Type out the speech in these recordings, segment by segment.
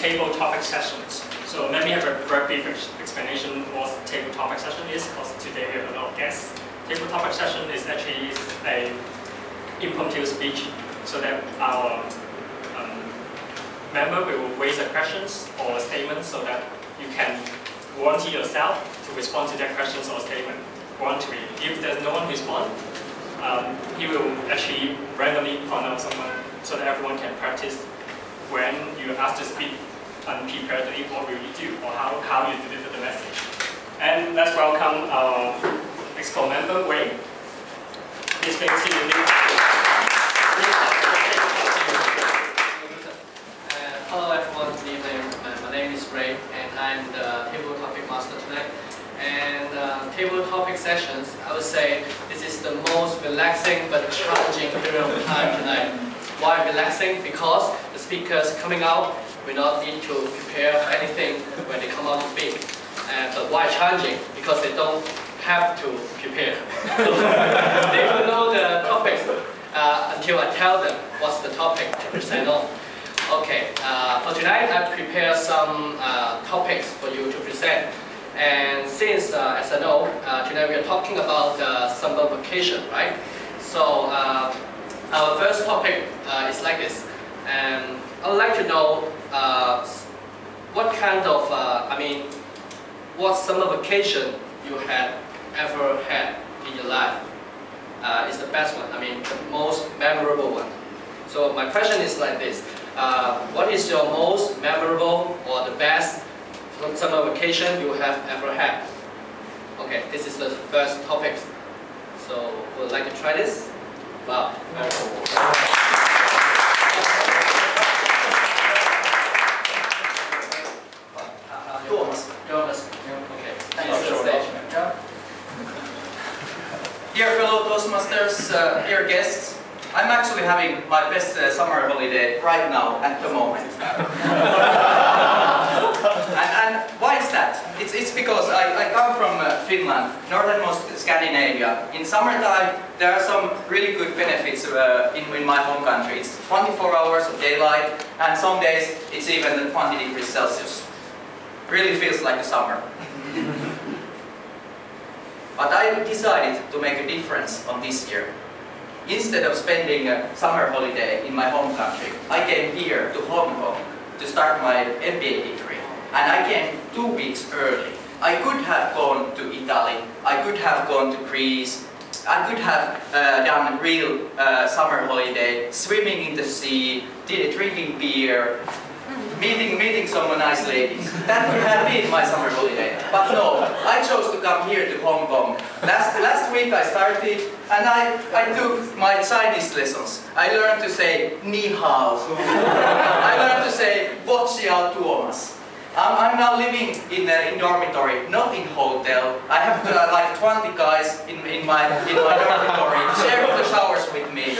table topic sessions. So let me have a very brief explanation what table topic session is, because today we have a lot of guests. Table topic session is actually a impromptu speech, so that our member will raise a questions or a statement, so that you can volunteer yourself to respond to that questions or statement voluntarily. If there's no one respond, he will actually randomly point out someone, so that everyone can practice when you are asked to speak unpreparedly, what will you do, or how you deliver the message. And let's welcome our EXCO member, Wei. He's going to hello everyone, good evening. My name is Shreya, and I'm the table topic master tonight. And table topic sessions, I would say this is the most relaxing but challenging period of time tonight. Why relaxing? Because the speakers coming out will not need to prepare anything when they come out to speak. But why challenging? Because they don't have to prepare. They will know the topics until I tell them what's the topic to present on. Okay, for tonight I prepared some topics for you to present. And since, as I know, tonight we are talking about summer vacation, right? So our first topic is like this. And I would like to know what kind of, what summer vacation you had ever had in your life is the best one, the most memorable one. So my question is like this. What is your most memorable or the best summer vacation you have ever had? Okay, this is the first topic. So would like to try this? Wow. Tuomas. Tuomas. Okay. Thanks for the stage. Dear fellow Toastmasters, dear guests, I'm actually having my best summer holiday right now at the moment. and why is that? It's because I come from Finland, northernmost Scandinavia. In summertime, there are some really good benefits in my home country. It's 24 hours of daylight, and some days it's even 20 degrees Celsius. Really feels like a summer. But I decided to make a difference on this year. Instead of spending a summer holiday in my home country, I came here to Hong Kong to start my MBA degree. And I came 2 weeks early. I could have gone to Italy, I could have gone to Greece, I could have done a real summer holiday, swimming in the sea, drinking beer, meeting some nice ladies. That would have been my summer holiday. But no, I chose to come here to Hong Kong. Last week I started and I took my Chinese lessons. I learned to say ni hao. I learned to say "Boccia Tuomas." I'm now living in dormitory, not in hotel. I have like 20 guys in my dormitory sharing the showers with me.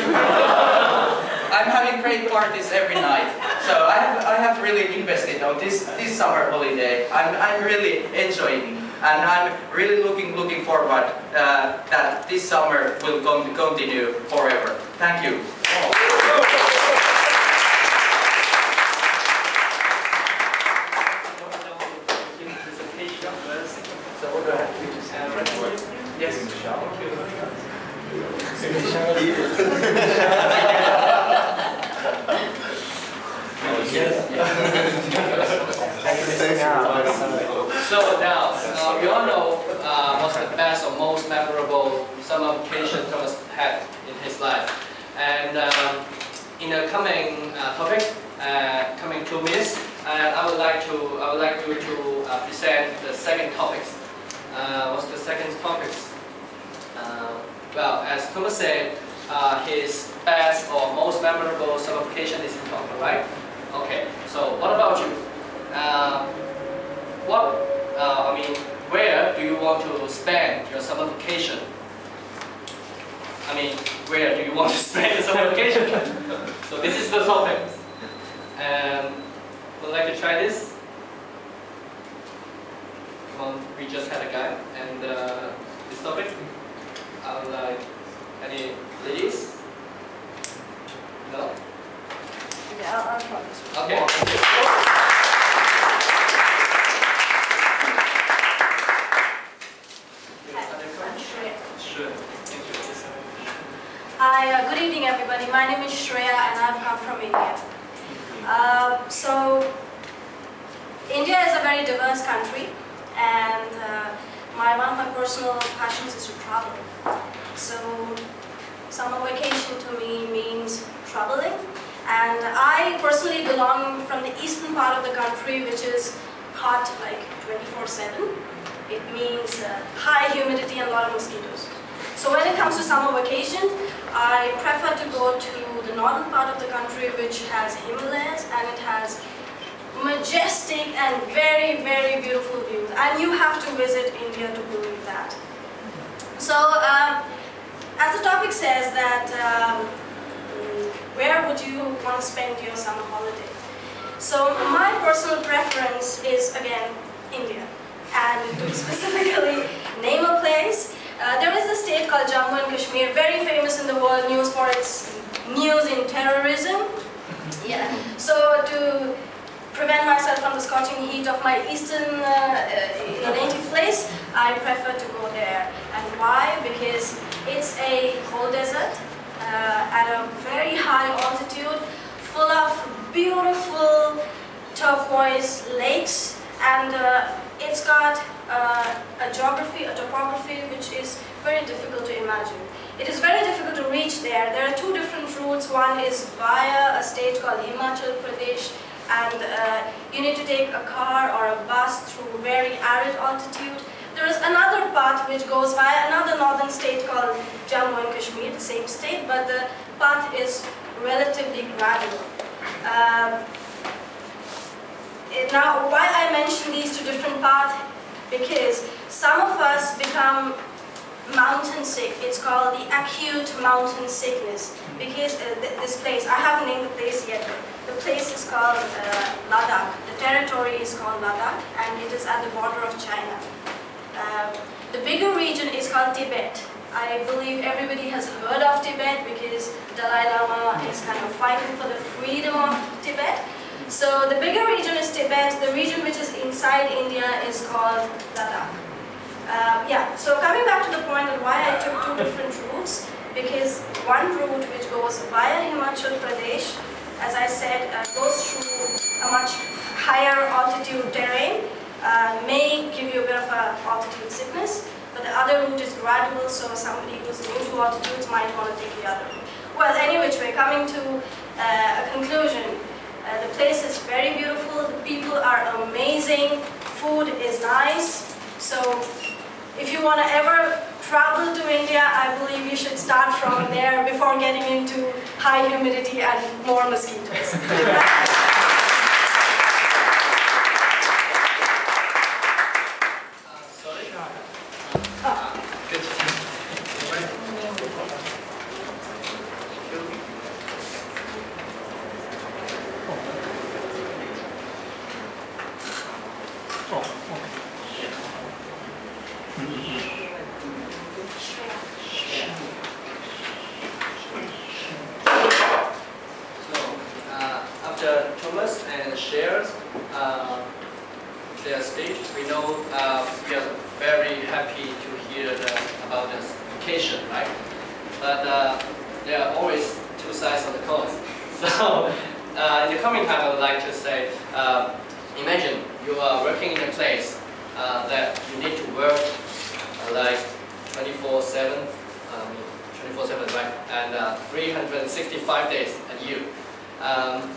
I'm having great parties every night. So I have really invested on this summer holiday. I'm really enjoying it. And I'm really looking forward that this summer will continue forever. Thank you. Yes. So now, we all know what's the best or most memorable summer vacation Tuomas had in his life. And in the coming topic, coming 2 minutes, I would like you to present the second topics. What's the second topic? Well, as Tuomas said, his best or most memorable summer vacation is in Hong Kong, right? Okay. So what about you? Where do you want to spend your summer vacation? Where do you want to spend your summer vacation? So this is the topic. Would like to try this? Come on, we just had a guy, and this topic. I would like any ladies? No? Yeah, I'll try this one. Okay. very diverse country, and one of my personal passions is to travel. So summer vacation to me means traveling, and I personally belong from the eastern part of the country, which is hot like 24/7. It means high humidity and a lot of mosquitoes. So when it comes to summer vacation, I prefer to go to the northern part of the country, which has Himalayas, and it has majestic and very, very beautiful views. And you have to visit India to believe that. So, as the topic says that, where would you want to spend your summer holiday? So my personal preference is, again, India. And to specifically name a place, there is a state called Jammu and Kashmir, very famous in the world news for its news in terrorism. Yeah. So to prevent myself from the scorching heat of my eastern native place, I prefer to go there. And why? Because it's a cold desert at a very high altitude, full of beautiful turquoise lakes, and it's got a topography which is very difficult to imagine. It is very difficult to reach there. There are two different routes. One is via a state called Himachal Pradesh, and you need to take a car or a bus through very arid altitude. There is another path which goes via another northern state called Jammu and Kashmir, the same state, but the path is relatively gradual. Now, why I mention these two different paths? Because some of us become mountain sick. It's called the acute mountain sickness. Because this place, I haven't named the place yet. The place is called Ladakh. The territory is called Ladakh, and it is at the border of China. The bigger region is called Tibet. I believe everybody has heard of Tibet because Dalai Lama is kind of fighting for the freedom of Tibet. So the bigger region is Tibet. The region which is inside India is called Ladakh. Yeah, so coming back to the point of why I took two different routes, because one route which goes via Himachal Pradesh, as I said, goes through a much higher altitude terrain, may give you a bit of a altitude sickness, but the other route is gradual, so somebody who's new to altitudes might want to take the other route. Well, any which way, coming to a conclusion, the place is very beautiful, the people are amazing, food is nice, so if you want to ever travel to India, I believe you should start from there before getting into high humidity and more mosquitoes. After Tuomas and Shreya their speech, we know we are very happy to hear about this vacation, right? But there are always two sides of the coin. So in the coming time, I would like to say, imagine you are working in a place that you need to work like 24/7, 24/7, right? And 365 days a year.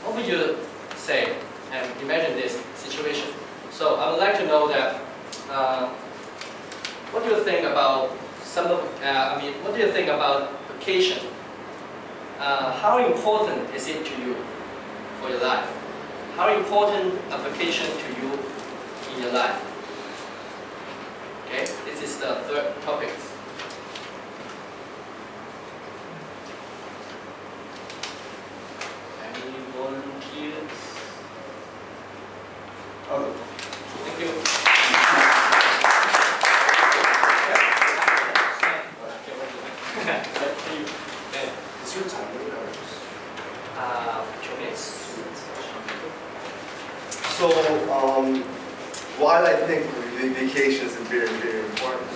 What would you say and imagine this situation? So I would like to know that what do you think about what do you think about vacation? How important is it to you for your life? How important a vacation to you in your life? Okay, this is the third topic. Any volunteers? Oh. Thank you. It's your time, maybe not. 2 minutes. So, while I think vacations is very, very important,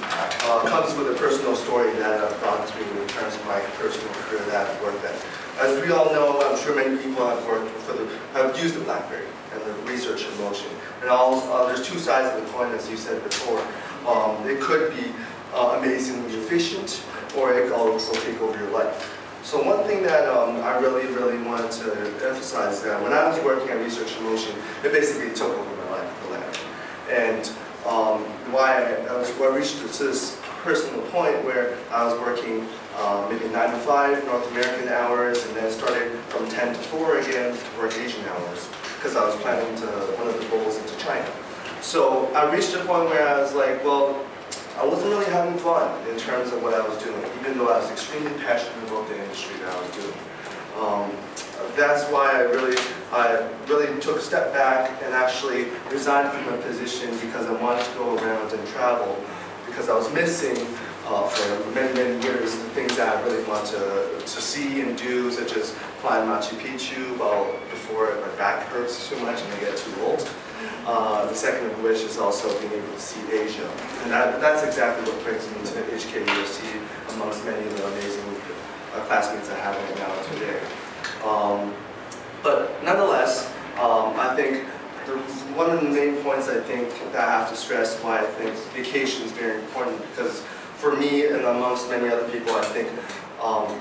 comes with a personal story that I've gone through in terms of my personal career that I've worked at. as we all know, I'm sure many people have used the BlackBerry and the research in motion. And there's two sides of the coin, as you said before. It could be amazingly efficient, or it could also take over your life. So one thing that I really wanted to emphasize is that when I was working at Research in Motion, it basically took over my life, the lab. And I reached to this personal point where I was working maybe 9 to 5 North American hours, and then started from 10 to 4 again to work Asian hours, because I was planning one of the goals into China. So I reached a point where I was like, well, I wasn't really having fun in terms of what I was doing, even though I was extremely passionate about the industry that I was doing. That's why I really took a step back and actually resigned from my position, because I wanted to go around and travel, because I was missing for many years the things that I really want to see and do, such as climb Machu Picchu, before my back hurts too much and I get too old. The second of which is also being able to see Asia. And that's exactly what brings me to HKUST, amongst many of the amazing classmates I have right now today. But nonetheless, I think one of the main points I think that I have to stress why I think vacation is very important, because for me and amongst many other people, I think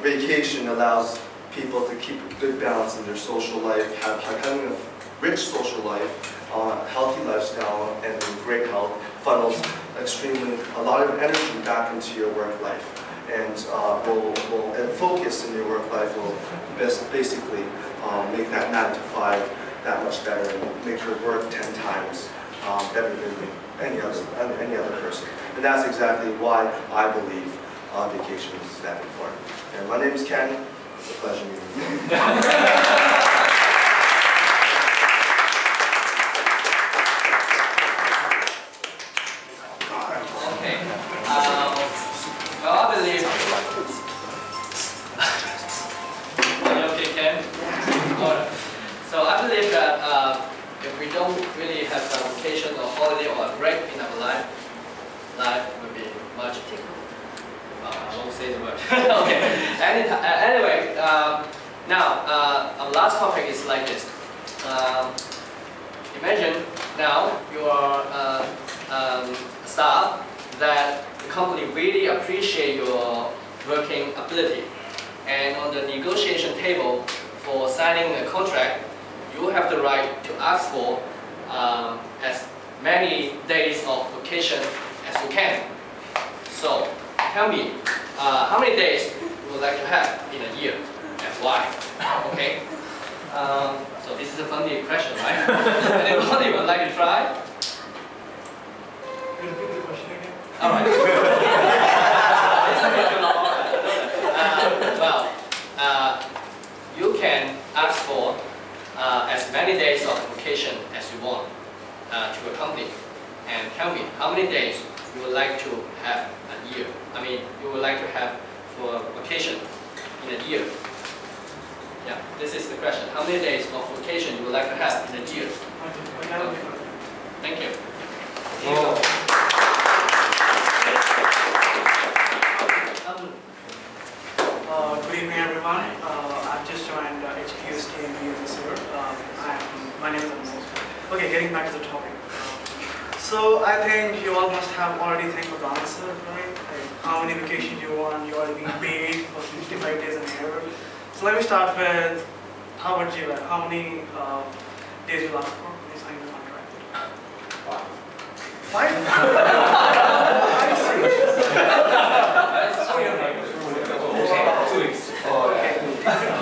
vacation allows people to keep a good balance in their social life, having a rich social life, healthy lifestyle, and great health funnels a lot of energy back into your work life, and focus in your work life will basically make that 9 to 5 that much better, and make your work 10 times better than any other person. And that's exactly why I believe vacation is that important. And my name is Ken. It's a pleasure meeting you. Okay. Well, I believe. Are you okay, Ken? Alright. So I believe that if we don't really have a vacation or holiday or a break in our life will be much. I won't say the word. Okay. Anyway, now our last topic is like this. Imagine now you are staff that the company really appreciate your working ability, and on the negotiation table for signing a contract, you have the right to ask for as many days of vacation as you can. So tell me, how many days you would like to have in a year and why? Okay. So this is a funny question, right? Anybody would like to try? Can you repeat the question again? All right. You can ask for as many days of vacation as you want to a company, and tell me how many days you would like to have a year. I mean, you would like to have for vacation in a year. Yeah, this is the question. How many days of vacation you would like to have in a year? Thank you. Here you go. Good evening, everyone. I've just joined HKUST this year. My name is Anmol. Okay, getting back to the topic. So I think you all must have already think of the answer, right? Like how many vacations you want, you are being paid for 55 days a year. So let me start with, how about you? Like how many days you ask for when you sign the contract? 5? Are you serious? Okay.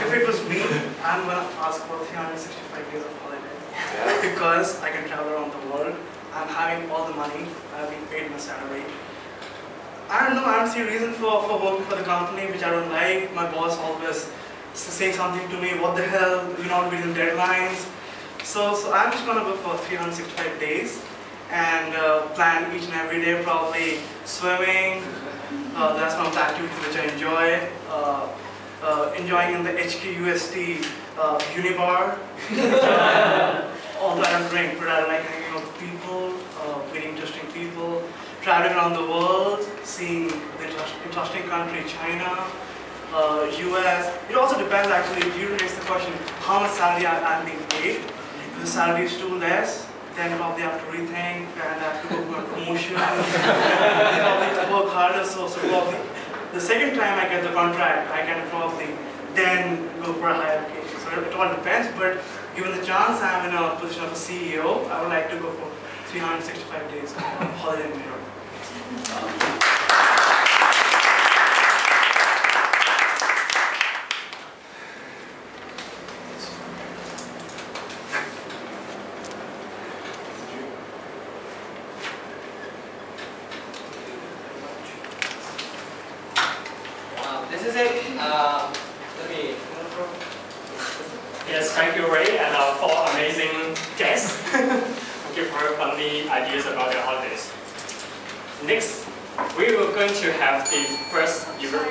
If it was me, I'm going to ask for 365 days of holiday. Because I can travel around the world. I'm having all the money. I've been paid my salary. I don't know, I don't see a reason for working for the company which I don't like. My boss always saying something to me, what the hell, you're not meeting deadlines. So I'm just going to go for 365 days and plan each and every day, probably swimming. That's one of the activities which I enjoy. Enjoying in the HKUST Unibar. Although I don't drink, but I like hanging out with people, meeting interesting people, traveling around the world, seeing the interesting country, China, US. It also depends actually. If you raise the question, how much salary I'm being paid? If the salary is too less, then probably have to rethink and have to go for a promotion. Probably to work harder. So probably the second time I get the contract, I can probably then go for a higher education. So it all depends. But given the chance I'm in a position of a CEO, I would like to go for 365 days of holiday in Europe. This is it. Let me. Yes, thank you, Ray, and our four amazing guests who give very funny ideas about their holidays. Next, we were going to have the first Europe.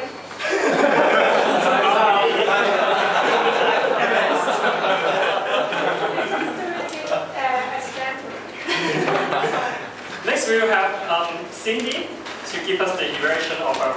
Next, we will have Cindy to give us the evaluation of our